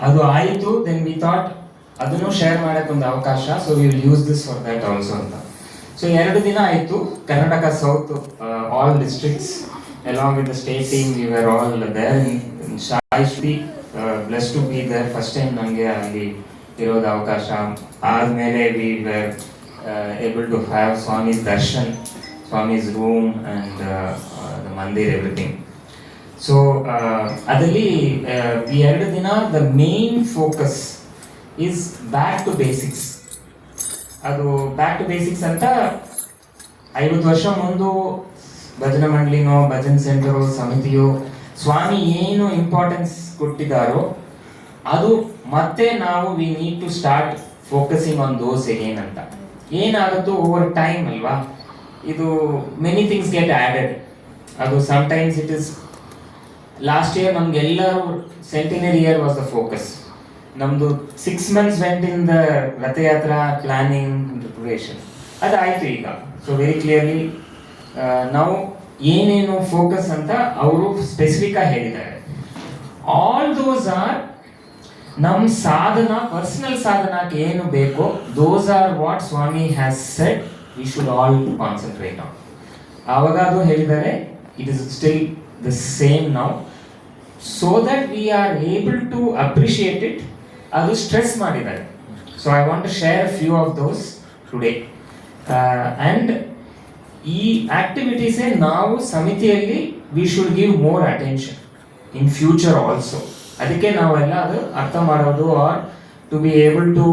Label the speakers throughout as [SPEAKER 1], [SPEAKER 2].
[SPEAKER 1] ಅದು ಆಯಿತು. Then we thought ಅದನ್ನು ಶೇರ್ ಮಾಡೋಕ್ಕೆ ಒಂದು ಅವಕಾಶ, so we will use this for that also ಅಂತ. ಸೊ 2 ದಿನ ಆಯಿತು. Karnataka south all districts along with the state team we were all there in Shaishti, blessed to be there. First time ನನಗೆ ಅಲ್ಲಿ ಇರೋದು ಅವಕಾಶ. ಆದಮೇಲೆ we were able to have Swami's darshan, Swami's room and the mandir, everything. So ಅದರಲ್ಲಿ ಈ 2 ದಿನ the main focus is back to basics. ಅದು back to basics ಅಂತ 50 ವರ್ಷ ಮುಂದೆ ಭಜನಾ ಮಂಡಳಿನೋ ಭಜನ್ ಸೆಂಟರು ಸಮಿತಿಯೋ ಸ್ವಾಮಿ ಏನು ಇಂಪಾರ್ಟೆನ್ಸ್ ಕೊಟ್ಟಿದ್ದಾರೋ ಅದು ಮತ್ತೆ ನಾವು we need to start focusing on those again ಅಂತ. ಏನಾಗುತ್ತೋ ಓವರ್ ಟೈಮ್ ಅಲ್ವಾ, ಇದು ಮೆನಿ ಥಿಂಗ್ಸ್ ಗೆಟ್ ಆ್ಯಡೆಡ್. ಅದು sometimes it is last year ನಮಗೆಲ್ಲರೂ centenary year was the focus. ನಮ್ಮದು 6 months went in the Rathyatra planning preparation. ಅದಾಯಿತು ಈಗ. ಸೊ ವೆರಿ ಕ್ಲಿಯರ್ಲಿ ನಾವು ಏನೇನು ಫೋಕಸ್ ಅಂತ ಅವರು ಸ್ಪೆಸಿಫಿಕ್ ಆಗಿ ಹೇಳಿದ್ದಾರೆ. ಆಲ್ ದೋಸ್ ಆರ್ ನಮ್ಮ ಸಾಧನ, ಪರ್ಸನಲ್ ಸಾಧನಕ್ಕೆ ಏನು ಬೇಕೋ those are what Swami has said we should all concentrate on. ಆವಾಗ ಅದು ಹೇಳಿದ್ದಾರೆ it is still the same now, so that we are able to appreciate it. ಅದು ಸ್ಟ್ರೆಸ್ ಮಾಡಿದ್ದಾರೆ. So I want to share few of those today. And ಈ ಆಕ್ಟಿವಿಟೀಸೇ ನಾವು ಸಮಿತಿಯಲ್ಲಿ we should give more attention in future also. ಅದಕ್ಕೆ ನಾವೆಲ್ಲ ಅದು ಅರ್ಥ ಮಾಡೋದು are to be able to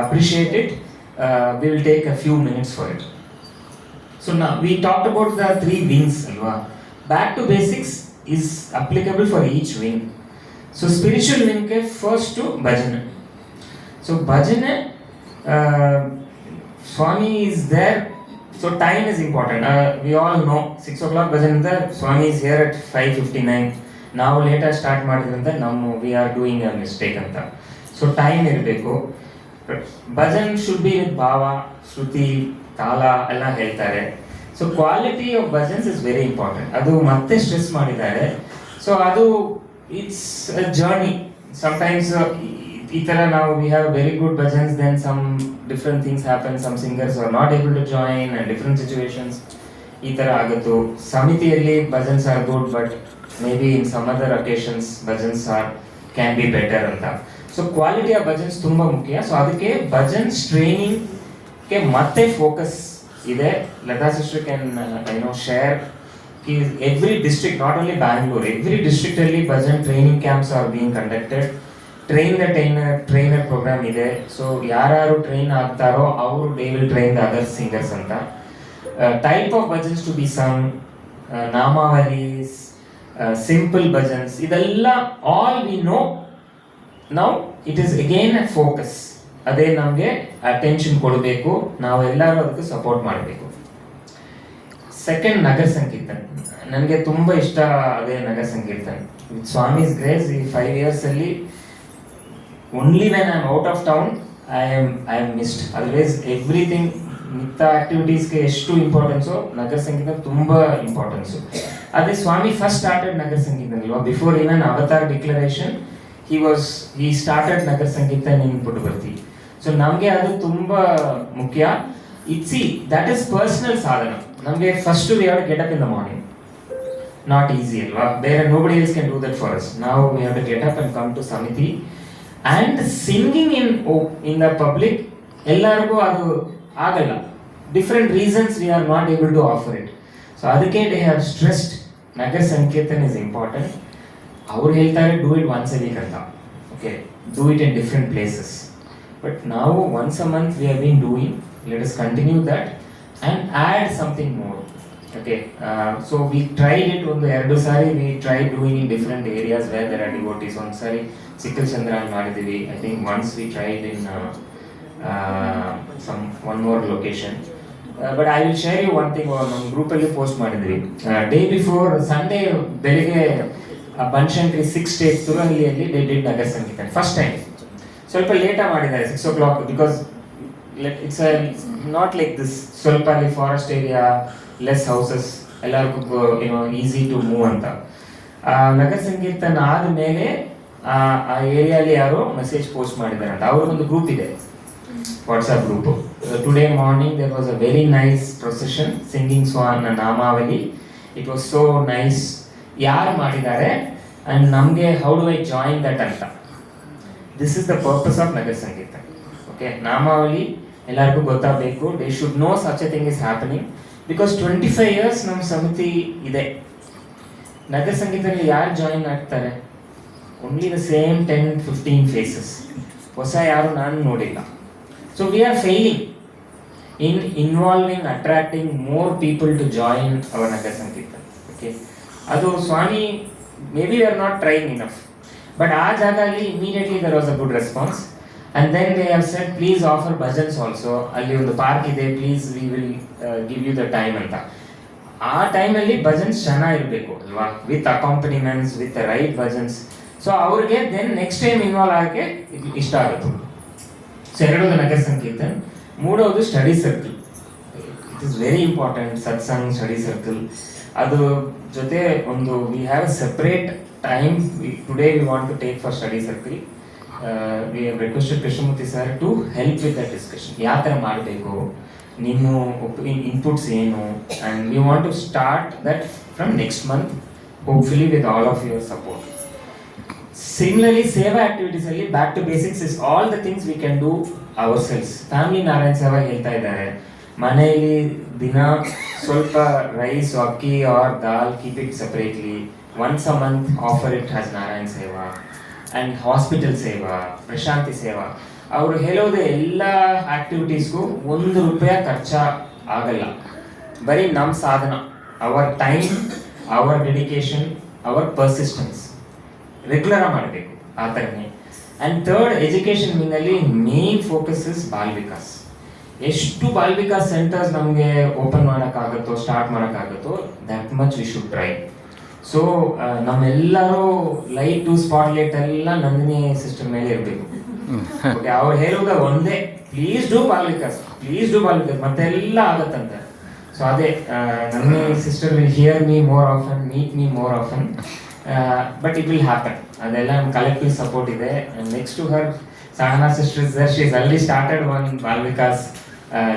[SPEAKER 1] appreciate it, we will take a few minutes for it. So ನಾ we talk about the 3 wings ಅಲ್ವಾ. Back to basics is applicable for each wing. So spiritual ವಿಂಗ್ಗೆ first ಭಜನೆ. So ಭಜನೆ Swami is there. So time is important. We all know 6 o'clock bhajan anta Swami is here at 5:59. Now later start ಮಾಡಿದ್ರಿಂದ ನಮ್ಮ we are doing a mistake anta. So time ಇರಬೇಕು. Bhajan should be with ಭಾವ, ಶ್ರುತಿ, ತಾಲ ಎಲ್ಲ ಹೇಳ್ತಾರೆ. So quality of bhajans is very important. ಅದು ಮತ್ತೆ stress ಮಾಡಿದ್ದಾರೆ. So ಅದು it's a journey. Sometimes ಈ ಥರ ನಾವು we have very good bhajans, then some different things happen, some singers are not able to join and different situations ಈ ಥರ ಆಗುತ್ತೋ. ಸಮಿತಿಯಲ್ಲಿ bhajans are good, but maybe in some other occasions bhajans are can be better ಅಂತ. So quality of bhajans ತುಂಬ ಮುಖ್ಯ. So ಅದಕ್ಕೆ ಭಜನ್ಸ್ ಟ್ರೈನಿಂಗ್ಗೆ ಮತ್ತೆ ಫೋಕಸ್ ಇದೆ. Lata sister can share every district, not only Bangalore, every ಡಿಸ್ಟ್ರಿಕ್ಟಲ್ಲಿ bhajan training camps are being conducted. Train the trainer program ಇದೆ. So ಯಾರು ಟ್ರೈನ್ ಆಗ್ತಾರೋ ಅವರು they will train the other singers ಅಂತ. Type of bhajans to be some, namavalis, simple bhajans, ಇದೆಲ್ಲ all we know. Now it is again a focus. ಅದೇ ನಮಗೆ attention ಕೊಡಬೇಕು, ನಾವೆಲ್ಲರೂ ಅದಕ್ಕೆ ಸಪೋರ್ಟ್ ಮಾಡಬೇಕು. ಸೆಕೆಂಡ್ ನಗರ ಸಂಕೀರ್ತನ್. ನನಗೆ ತುಂಬ ಇಷ್ಟ ಅದೇ ನಗರ ಸಂಕೀರ್ತನ್. ವಿತ್ ಸ್ವಾಮೀಸ್ ಗ್ರೇಸ್ ಈ 5 years ಅಲ್ಲಿ only when I am out of town I am missed. Otherwise everything ಮಿತ್ತ ಆಕ್ಟಿವಿಟೀಸ್ಗೆ ಎಷ್ಟು ಇಂಪಾರ್ಟೆನ್ಸು ನಗರ ಸಂಗೀತ ತುಂಬ ಇಂಪಾರ್ಟೆನ್ಸು. ಅದೇ ಸ್ವಾಮಿ ಫಸ್ಟ್ ಸ್ಟಾರ್ಟೆಡ್ ನಗರ ಸಂಗೀತ ಅಲ್ವಾ. Before even avatar declaration he started ನಗರ ಸಂಗೀತ ಇನ್ ಪುಟ್ಟಪರ್ತಿ. ಸೊ ನಮಗೆ ಅದು ತುಂಬ ಮುಖ್ಯ. See that is personal sadhana. ನಮಗೆ first we have to get up in the morning. Not easy ಅಲ್ವಾ. ಬೇರೆ nobody else can do that for us. ನಾವು we have to get up and come to samiti. And singing in the public ಎಲ್ಲರಿಗೂ ಅದು ಆಗಲ್ಲ. Different reasons we are not able to offer it. So ಅದಕ್ಕೆ they have stressed Nagar Sankirtan is important. ಅವ್ರು ಹೇಳ್ತಾರೆ do it once a week ಅಂತ. Okay, do it in different places. But ನಾವು once a month we have been doing. Let us continue that and add something more. Okay, so we tried it. ಒಂದು 2 ಸಾರಿ we tried doing in different areas where there are devotees. ಒಂದು ಸಾರಿ ಸಿಕ್ಕಲ್ ಚಂದ್ರ ಮಾಡಿದ್ದೀವಿ. I think once we tried in one more location. But I will share you one thing. ನಮ್ಮ ಗ್ರೂಪಲ್ಲಿ post ಮಾಡಿದ್ವಿ. ಡೇ ಬಿಫೋರ್ ಸಂಡೇ ಬೆಳಿಗ್ಗೆ ಬನಶಂಕರಿ 6 States ತುರಹಳ್ಳಿಯಲ್ಲಿ they did Nagar Sangeeta first time. ಸ್ವಲ್ಪ ಲೇಟಾಗಿ ಮಾಡಿದ್ದಾರೆ, 6 o'clock, because it's not like this. ಸ್ವಲ್ಪ ಅಲ್ಲಿ ಫಾರೆಸ್ಟ್ ಏರಿಯಾ, ಲೆಸ್ ಹೌಸಸ್, ಎಲ್ಲರಿಗೂ ಈಸಿ ಟು ಮೂವ್ ಅಂತ. ನಗರ ಸಂಕೀರ್ತನ ಆದಮೇಲೆ ಆ ಏರಿಯಾಲಿ ಯಾರೋ ಮೆಸೇಜ್ ಪೋಸ್ಟ್ ಮಾಡಿದ್ದಾರೆ ಅಂತ. ಅವ್ರಿಗೊಂದು ಗ್ರೂಪ್ ಇದೆ, WhatsApp group. Today morning there was a very nice procession singing ಸ್ವಾನ್ namavali. It was so nice. ಯಾರು ಮಾಡಿದ್ದಾರೆ ಆ್ಯಂಡ್ ನಮಗೆ how do I join that ಅಂತ. This is the purpose of Nagar Sangeetha. Okay, namavali ಎಲ್ಲರಿಗೂ ಗೊತ್ತಾಗಬೇಕು. They should know such a thing is happening because 25 years ನಮ್ಮ ಸಮಿತಿ ಇದೆ. ನಗರ ಸಂಗೀತದಲ್ಲಿ ಯಾರು ಜಾಯಿನ್ ಆಗ್ತಾರೆ? Only the same 10-15 faces. ಹೊಸ ಯಾರು ನಾನು ನೋಡಿಲ್ಲ. So we are failing in involving attracting more people to join our Nagara Sangeetha. Okay, ಅದು Swami may be we are not trying enough. But ಆ ಜಾಗದಲ್ಲಿ immediately there was a good response. And then they have said please offer bhajans also. ಅಲ್ಲಿ ಒಂದು park ಇದೆ, please we will give you the time ಅಂತ. ಆ ಟೈಮಲ್ಲಿ ಭಜನ್ಸ್ ಚೆನ್ನಾಗಿರಬೇಕು ಅಲ್ವಾ, with accompaniments, with right bhajans. So ಅವ್ರಿಗೆ ದೆನ್ ನೆಕ್ಸ್ಟ್ ಟೈಮ್ ಇನ್ವಾಲ್ವ್ ಆಗೋಕ್ಕೆ ಇಷ್ಟ ಆಗುತ್ತೆ. ಸೊ ಎರಡೋದು ನಗರ ಸಂಗೀತ. ಮೂಡೋದು study circle. It is very important. Satsang, study circle, ಅದು ಜೊತೆ ಒಂದು we have a separate time today we want to take for study circle. We have requested Krishnamurthy sir to help with that discussion. ಯಾವ ಥರ ಮಾಡಬೇಕು, ನಿಮ್ಮ inputs ಏನು, and we want to start that from next month, hopefully with all of your support. Similarly seva ಆಕ್ಟಿವಿಟೀಸಲ್ಲಿ back to basics is all the things we can do our selves. Family Narayana Seva ಹೇಳ್ತಾ ಇದ್ದಾರೆ, ಮನೆಯಲ್ಲಿ ದಿನ ಸ್ವಲ್ಪ ರೈಸ್, ಅಕ್ಕಿ or dal, keep it separately. Once a month offer it as Narayana Seva and hospital ಸೇವಾ, ಪ್ರಶಾಂತಿ ಸೇವಾ. ಅವರು ಹೇಳೋದು ಎಲ್ಲ ಆಕ್ಟಿವಿಟೀಸ್ಗೂ ₹1 ಖರ್ಚ ಆಗಲ್ಲ. ಬರೀ ನಮ್ಮ ಸಾಧನ, our time, our dedication, our persistence regular ಮಾಡಬೇಕು ಆ ಥರನೇ. ಆ್ಯಂಡ್ ಥರ್ಡ್, ಎಜುಕೇಷನ್ ವಿಂಗಲ್ಲಿ main focus is Bal Vikas. ಎಷ್ಟು ಬಾಲ್ ವಿಕಾಸ್ ಸೆಂಟರ್ಸ್ ನಮಗೆ ಓಪನ್ ಮಾಡೋಕ್ಕಾಗುತ್ತೋ, ಸ್ಟಾರ್ಟ್ ಮಾಡೋಕ್ಕಾಗುತ್ತೋ, that much we should try. So ನಮ್ಮೆಲ್ಲರೂ ಲೈಟು, ಸ್ಪಾಟ್ಲೈಟ್ ಎಲ್ಲ ನಂದಿನಿ ಸಿಸ್ಟರ್ ಮೇಲೆ ಇರಬೇಕು. ಓಕೆ, ಅವ್ರು ಹೇಳೋದ ಒಂದೇ, please do Bal Vikas, please do Bal Vikas, ಮತ್ತೆಲ್ಲ ಆಗತ್ತಂತೆ. ಸೊ ಅದೇ Nandini sister will hear me more often, meet me more often, but it will happen. ಅದೆಲ್ಲ ಕಲೆಕ್ಟಿವ್ ಸಪೋರ್ಟ್ ಇದೆ. Next to her Sahana sister is there. She is already started one Bal Vikas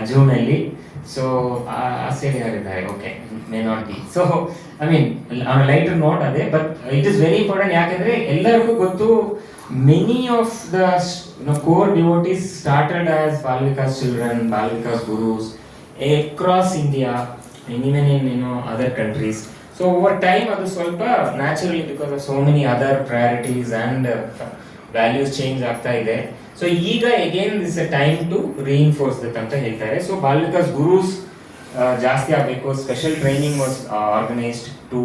[SPEAKER 1] ಜೂನಲ್ಲಿ. So ಆ side ಯಾರಿದ್ದಾರೆ? Okay, may not be. So I mean on lighter note ಅದೇ, but it is very important. ಯಾಕೆಂದ್ರೆ ಎಲ್ಲರಿಗೂ ಗೊತ್ತು, many of the core devotees started as Bal Vikas children, Bal Vikas gurus across India, even in other countries. So over time ಅದು ಸ್ವಲ್ಪ naturally because of so many other priorities and values change ಆಗ್ತಾ ಇದೆ. So ಈಗ again this is a time to reinforce that ಅಂತ ಹೇಳ್ತಾರೆ. So ball Vikas gurus ಜಾಸ್ತಿ ಆಗಬೇಕು. Special training was organised to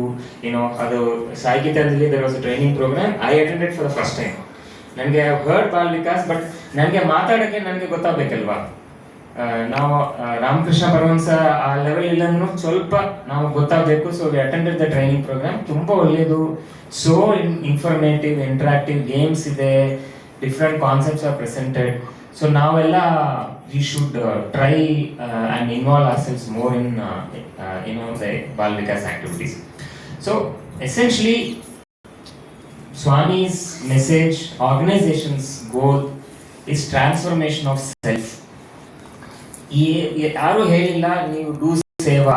[SPEAKER 1] ಅದು ಸಾಹಿತ್ಯದಲ್ಲಿ there was a training program. I attended for the first time. ನನಗೆ ಹರ್ಡ್ ಬಾಲ್ ವಿಕಾಸ್, ಬಟ್ ನನಗೆ ಮಾತಾಡೋಕ್ಕೆ ನನಗೆ ಗೊತ್ತಾಗಬೇಕಲ್ವಾ. ನಾವು ರಾಮಕೃಷ್ಣ ಪರಮಹಂಸ ಆ ಲೆವೆಲ್ ಇಲ್ಲಂದ್ರೂ ಸ್ವಲ್ಪ ನಾವು ಗೊತ್ತಾಗಬೇಕು. So we attended the training programme. ತುಂಬ ಒಳ್ಳೆಯದು. ಸೋ ಇನ್ಫಾರ್ಮೇಟಿವ್, ಇಂಟ್ರಾಕ್ಟಿವ್ ಗೇಮ್ಸ್ ಇದೆ, different concepts are presented. So ನಾವೆಲ್ಲ we should try and involve our selves more in the Bal Vikas activities. So essentially Swami's message, organization's goal is transformation of self. ಯಾರು ಹೇಳಿಲ್ಲ ನೀವು do ಸೇವಾ,